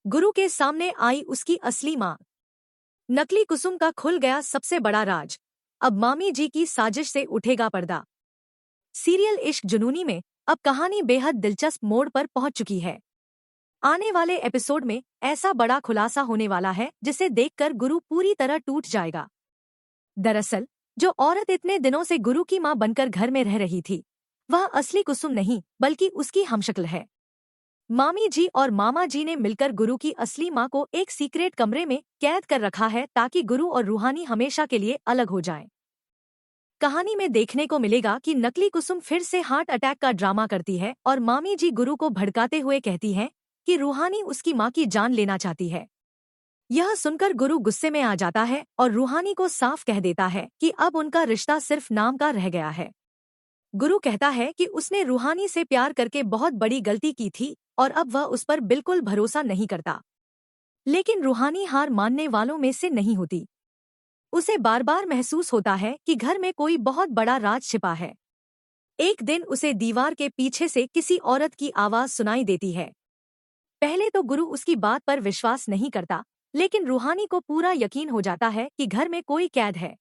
गुरु के सामने आई उसकी असली माँ। नकली कुसुम का खुल गया सबसे बड़ा राज। अब मामी जी की साजिश से उठेगा पर्दा। सीरियल इश्क जुनूनी में अब कहानी बेहद दिलचस्प मोड़ पर पहुंच चुकी है। आने वाले एपिसोड में ऐसा बड़ा खुलासा होने वाला है जिसे देखकर गुरु पूरी तरह टूट जाएगा। दरअसल जो औरत इतने दिनों से गुरु की मां बनकर घर में रह रही थी, वह असली कुसुम नहीं बल्कि उसकी हमशक्ल है। मामी जी और मामा जी ने मिलकर गुरु की असली मां को एक सीक्रेट कमरे में कैद कर रखा है ताकि गुरु और रूहानी हमेशा के लिए अलग हो जाएं। कहानी में देखने को मिलेगा कि नकली कुसुम फिर से हार्ट अटैक का ड्रामा करती है और मामी जी गुरु को भड़काते हुए कहती हैं कि रूहानी उसकी मां की जान लेना चाहती है। यह सुनकर गुरु गुस्से में आ जाता है और रूहानी को साफ कह देता है कि अब उनका रिश्ता सिर्फ नाम का रह गया है। गुरु कहता है कि उसने रूहानी से प्यार करके बहुत बड़ी गलती की थी और अब वह उस पर बिल्कुल भरोसा नहीं करता। लेकिन रूहानी हार मानने वालों में से नहीं होती। उसे बार बार महसूस होता है कि घर में कोई बहुत बड़ा राज छिपा है। एक दिन उसे दीवार के पीछे से किसी औरत की आवाज सुनाई देती है। पहले तो गुरु उसकी बात पर विश्वास नहीं करता, लेकिन रूहानी को पूरा यकीन हो जाता है कि घर में कोई कैद है।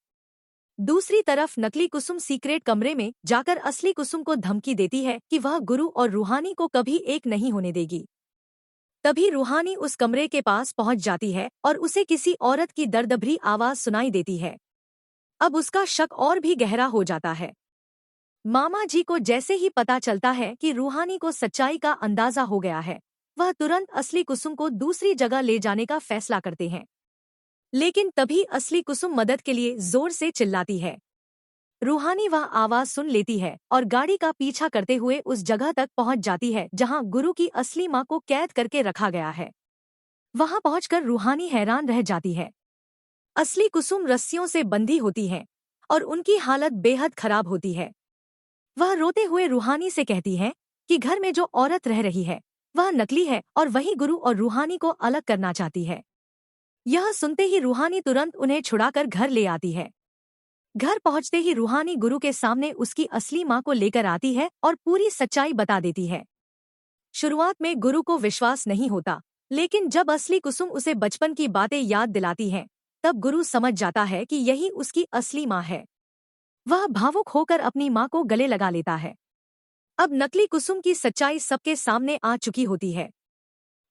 दूसरी तरफ नकली कुसुम सीक्रेट कमरे में जाकर असली कुसुम को धमकी देती है कि वह गुरु और रूहानी को कभी एक नहीं होने देगी। तभी रूहानी उस कमरे के पास पहुंच जाती है और उसे किसी औरत की दर्दभरी आवाज सुनाई देती है। अब उसका शक और भी गहरा हो जाता है। मामा जी को जैसे ही पता चलता है कि रूहानी को सच्चाई का अंदाजा हो गया है, वह तुरंत असली कुसुम को दूसरी जगह ले जाने का फैसला करते हैं। लेकिन तभी असली कुसुम मदद के लिए जोर से चिल्लाती है। रूहानी वह आवाज सुन लेती है और गाड़ी का पीछा करते हुए उस जगह तक पहुंच जाती है जहां गुरु की असली मां को कैद करके रखा गया है। वहां पहुंचकर रूहानी हैरान रह जाती है। असली कुसुम रस्सियों से बंधी होती है और उनकी हालत बेहद खराब होती है। वह रोते हुए रूहानी से कहती है कि घर में जो औरत रह रही है वह नकली है और वही गुरु और रूहानी को अलग करना चाहती है। यह सुनते ही रूहानी तुरंत उन्हें छुड़ाकर घर ले आती है। घर पहुंचते ही रूहानी गुरु के सामने उसकी असली मां को लेकर आती है और पूरी सच्चाई बता देती है। शुरुआत में गुरु को विश्वास नहीं होता, लेकिन जब असली कुसुम उसे बचपन की बातें याद दिलाती हैं, तब गुरु समझ जाता है कि यही उसकी असली मां है। वह भावुक होकर अपनी मां को गले लगा लेता है। अब नकली कुसुम की सच्चाई सबके सामने आ चुकी होती है।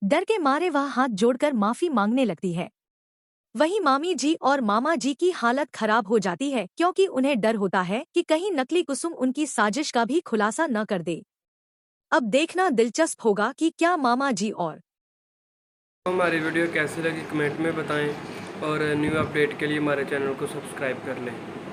डर के मारे वह हाथ जोड़कर माफी मांगने लगती है। वहीं मामी जी और मामा जी की हालत खराब हो जाती है क्योंकि उन्हें डर होता है कि कहीं नकली कुसुम उनकी साजिश का भी खुलासा न कर दे। अब देखना दिलचस्प होगा कि क्या मामा जी और हमारी वीडियो कैसी लगी कमेंट में बताएं और न्यू अपडेट के लिए हमारे चैनल को सब्सक्राइब कर लें।